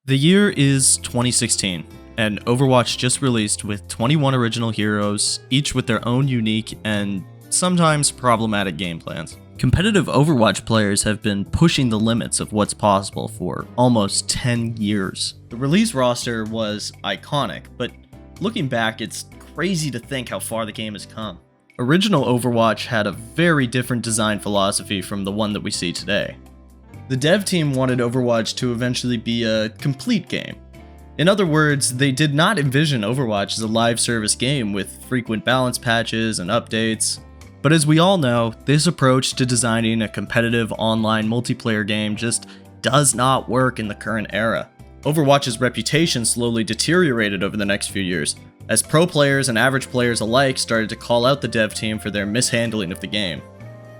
The year is 2016, and Overwatch just released with 21 original heroes, each with their own unique and sometimes problematic game plans. Competitive Overwatch players have been pushing the limits of what's possible for almost 10 years. The release roster was iconic, but looking back, it's crazy to think how far the game has come. Original Overwatch had a very different design philosophy from the one that we see today. The dev team wanted Overwatch to eventually be a complete game. In other words, they did not envision Overwatch as a live service game with frequent balance patches and updates. But as we all know, this approach to designing a competitive online multiplayer game just does not work in the current era. Overwatch's reputation slowly deteriorated over the next few years, as pro players and average players alike started to call out the dev team for their mishandling of the game.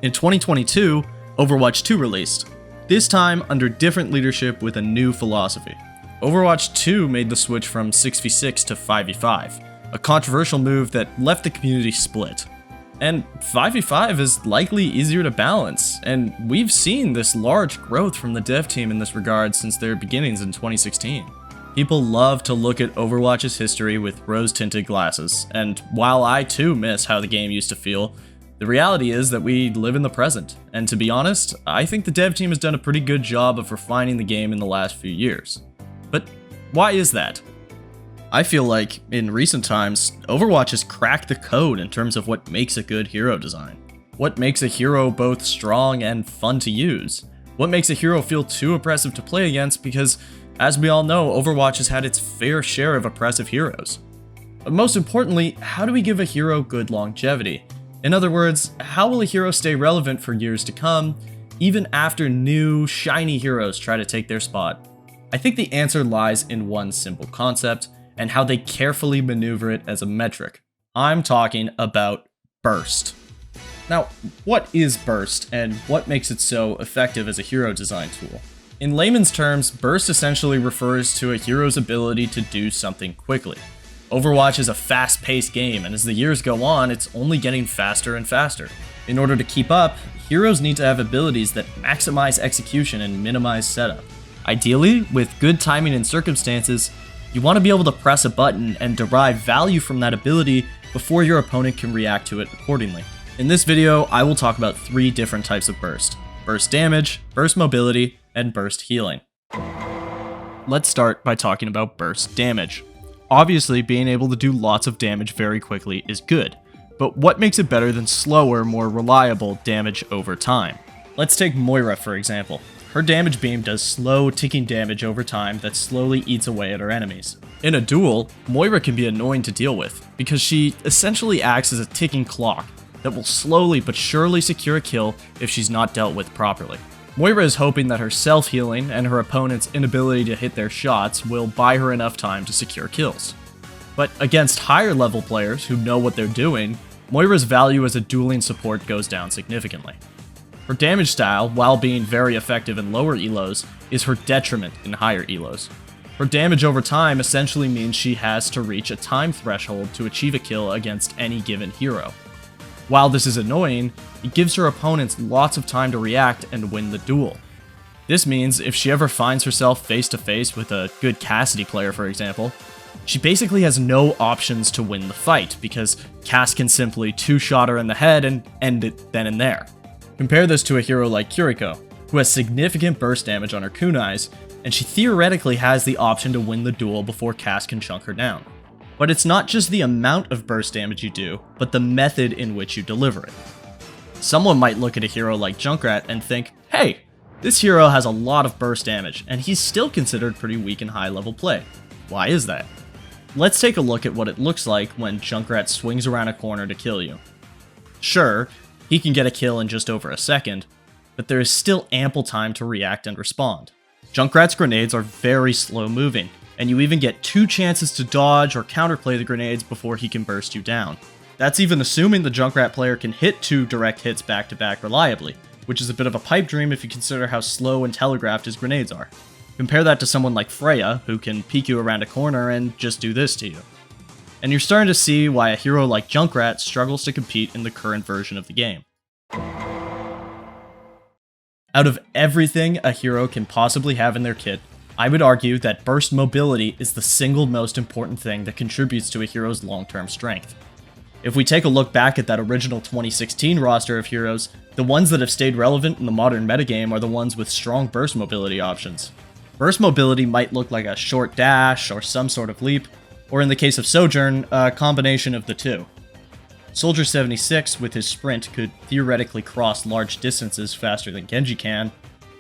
In 2022, Overwatch 2 released, this time under different leadership with a new philosophy. Overwatch 2 made the switch from 6v6 to 5v5, a controversial move that left the community split. And 5v5 is likely easier to balance, and we've seen this large growth from the dev team in this regard since their beginnings in 2016. People love to look at Overwatch's history with rose-tinted glasses, and while I too miss how the game used to feel, the reality is that we live in the present, and to be honest, I think the dev team has done a pretty good job of refining the game in the last few years. But why is that? I feel like, in recent times, Overwatch has cracked the code in terms of what makes a good hero design. What makes a hero both strong and fun to use? What makes a hero feel too oppressive to play against because, as we all know, Overwatch has had its fair share of oppressive heroes. But most importantly, how do we give a hero good longevity? In other words, how will a hero stay relevant for years to come, even after new, shiny heroes try to take their spot? I think the answer lies in one simple concept, and how they carefully maneuver it as a metric. I'm talking about burst. Now, what is burst, and what makes it so effective as a hero design tool? In layman's terms, burst essentially refers to a hero's ability to do something quickly. Overwatch is a fast-paced game, and as the years go on, it's only getting faster and faster. In order to keep up, heroes need to have abilities that maximize execution and minimize setup. Ideally, with good timing and circumstances, you want to be able to press a button and derive value from that ability before your opponent can react to it accordingly. In this video, I will talk about 3 different types of burst: burst damage, burst mobility, and burst healing. Let's start by talking about burst damage. Obviously, being able to do lots of damage very quickly is good, but what makes it better than slower, more reliable damage over time? Let's take Moira for example. Her damage beam does slow, ticking damage over time that slowly eats away at her enemies. In a duel, Moira can be annoying to deal with, because she essentially acts as a ticking clock that will slowly but surely secure a kill if she's not dealt with properly. Moira is hoping that her self-healing and her opponent's inability to hit their shots will buy her enough time to secure kills. But against higher level players who know what they're doing, Moira's value as a dueling support goes down significantly. Her damage style, while being very effective in lower elos, is her detriment in higher elos. Her damage over time essentially means she has to reach a time threshold to achieve a kill against any given hero. While this is annoying, it gives her opponents lots of time to react and win the duel. This means if she ever finds herself face to face with a good Cassidy player, for example, she basically has no options to win the fight because Cass can simply two-shot her in the head and end it then and there. Compare this to a hero like Kiriko, who has significant burst damage on her kunais, and she theoretically has the option to win the duel before Cass can chunk her down. But it's not just the amount of burst damage you do, but the method in which you deliver it. Someone might look at a hero like Junkrat and think, hey, this hero has a lot of burst damage, and he's still considered pretty weak in high-level play. Why is that? Let's take a look at what it looks like when Junkrat swings around a corner to kill you. Sure, he can get a kill in just over a second, but there is still ample time to react and respond. Junkrat's grenades are very slow moving, and you even get 2 chances to dodge or counterplay the grenades before he can burst you down. That's even assuming the Junkrat player can hit 2 direct hits back to back reliably, which is a bit of a pipe dream if you consider how slow and telegraphed his grenades are. Compare that to someone like Freya, who can peek you around a corner and just do this to you. And you're starting to see why a hero like Junkrat struggles to compete in the current version of the game. Out of everything a hero can possibly have in their kit, I would argue that burst mobility is the single most important thing that contributes to a hero's long-term strength. If we take a look back at that original 2016 roster of heroes, the ones that have stayed relevant in the modern metagame are the ones with strong burst mobility options. Burst mobility might look like a short dash or some sort of leap, or in the case of Sojourn, a combination of the two. Soldier 76 with his sprint could theoretically cross large distances faster than Genji can,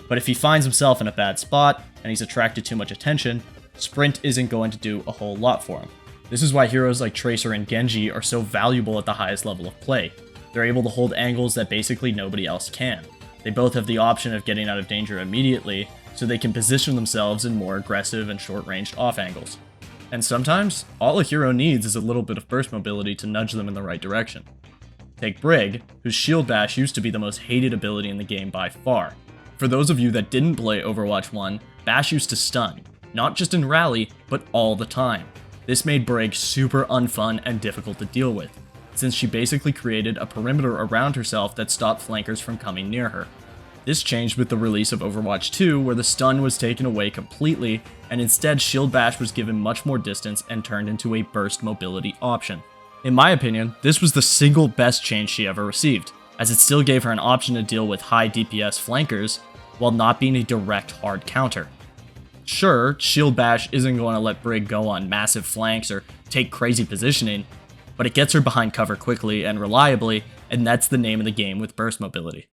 but if he finds himself in a bad spot and he's attracted too much attention, sprint isn't going to do a whole lot for him. This is why heroes like Tracer and Genji are so valuable at the highest level of play. They're able to hold angles that basically nobody else can. They both have the option of getting out of danger immediately, so they can position themselves in more aggressive and short-ranged off angles. And sometimes, all a hero needs is a little bit of burst mobility to nudge them in the right direction. Take Brig, whose Shield Bash used to be the most hated ability in the game by far. For those of you that didn't play Overwatch 1, Bash used to stun, not just in rally, but all the time. This made Brig super unfun and difficult to deal with, since she basically created a perimeter around herself that stopped flankers from coming near her. This changed with the release of Overwatch 2, where the stun was taken away completely, and instead Shield Bash was given much more distance and turned into a burst mobility option. In my opinion, this was the single best change she ever received, as it still gave her an option to deal with high DPS flankers, while not being a direct hard counter. Sure, Shield Bash isn't going to let Brig go on massive flanks or take crazy positioning, but it gets her behind cover quickly and reliably, and that's the name of the game with burst mobility.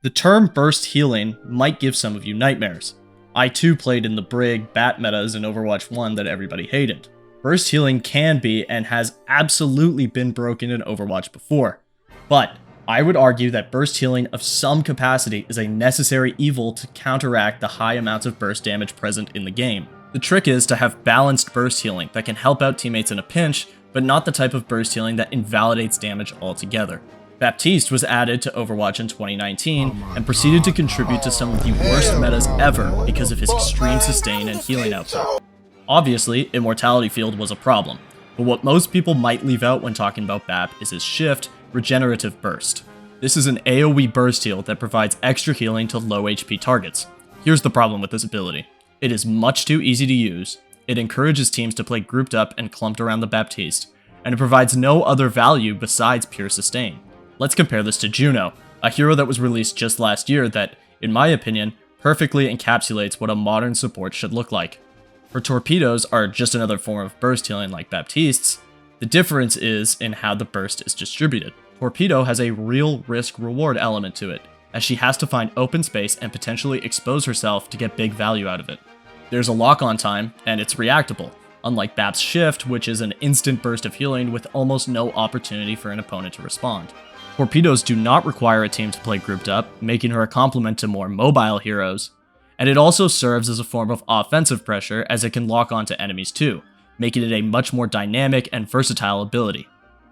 The term burst healing might give some of you nightmares. I too played in the Brig bat metas in Overwatch 1 that everybody hated. Burst healing can be and has absolutely been broken in Overwatch before, but I would argue that burst healing of some capacity is a necessary evil to counteract the high amounts of burst damage present in the game. The trick is to have balanced burst healing that can help out teammates in a pinch, but not the type of burst healing that invalidates damage altogether. Baptiste was added to Overwatch in 2019 and proceeded to contribute to some of the worst metas ever because of his extreme sustain and healing output. Obviously, Immortality Field was a problem, but what most people might leave out when talking about Bap is his shift, Regenerative Burst. This is an AoE burst heal that provides extra healing to low HP targets. Here's the problem with this ability. It is much too easy to use, it encourages teams to play grouped up and clumped around the Baptiste, and it provides no other value besides pure sustain. Let's compare this to Juno, a hero that was released just last year that, in my opinion, perfectly encapsulates what a modern support should look like. Her torpedoes are just another form of burst healing like Baptiste's. The difference is in how the burst is distributed. Torpedo has a real risk-reward element to it, as she has to find open space and potentially expose herself to get big value out of it. There's a lock-on time, and it's reactable, unlike Bap's Shift, which is an instant burst of healing with almost no opportunity for an opponent to respond. Torpedoes do not require a team to play grouped up, making her a complement to more mobile heroes, and it also serves as a form of offensive pressure as it can lock onto enemies too, making it a much more dynamic and versatile ability.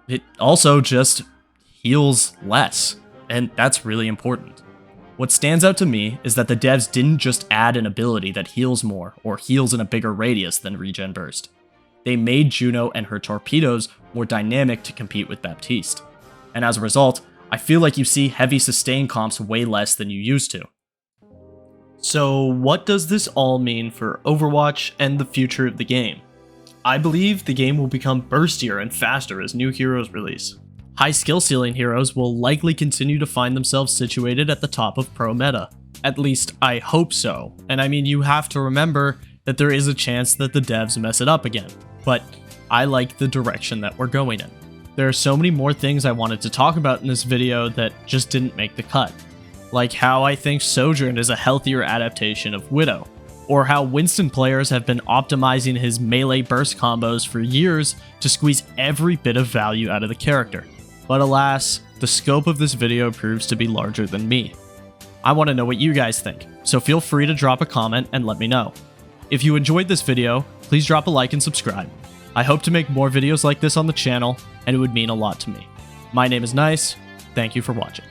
It also just heals less, and that's really important. What stands out to me is that the devs didn't just add an ability that heals more or heals in a bigger radius than Regen Burst. They made Juno and her torpedoes more dynamic to compete with Baptiste. And as a result, I feel like you see heavy sustain comps way less than you used to. So what does this all mean for Overwatch and the future of the game? I believe the game will become burstier and faster as new heroes release. High skill ceiling heroes will likely continue to find themselves situated at the top of pro meta. At least, I hope so. And I mean, you have to remember that there is a chance that the devs mess it up again. But I like the direction that we're going in. There are so many more things I wanted to talk about in this video that just didn't make the cut. Like how I think Sojourn is a healthier adaptation of Widow, or how Winston players have been optimizing his melee burst combos for years to squeeze every bit of value out of the character. But alas, the scope of this video proves to be larger than me. I want to know what you guys think, so feel free to drop a comment and let me know. If you enjoyed this video, please drop a like and subscribe. I hope to make more videos like this on the channel, and it would mean a lot to me. My name is Nice, thank you for watching.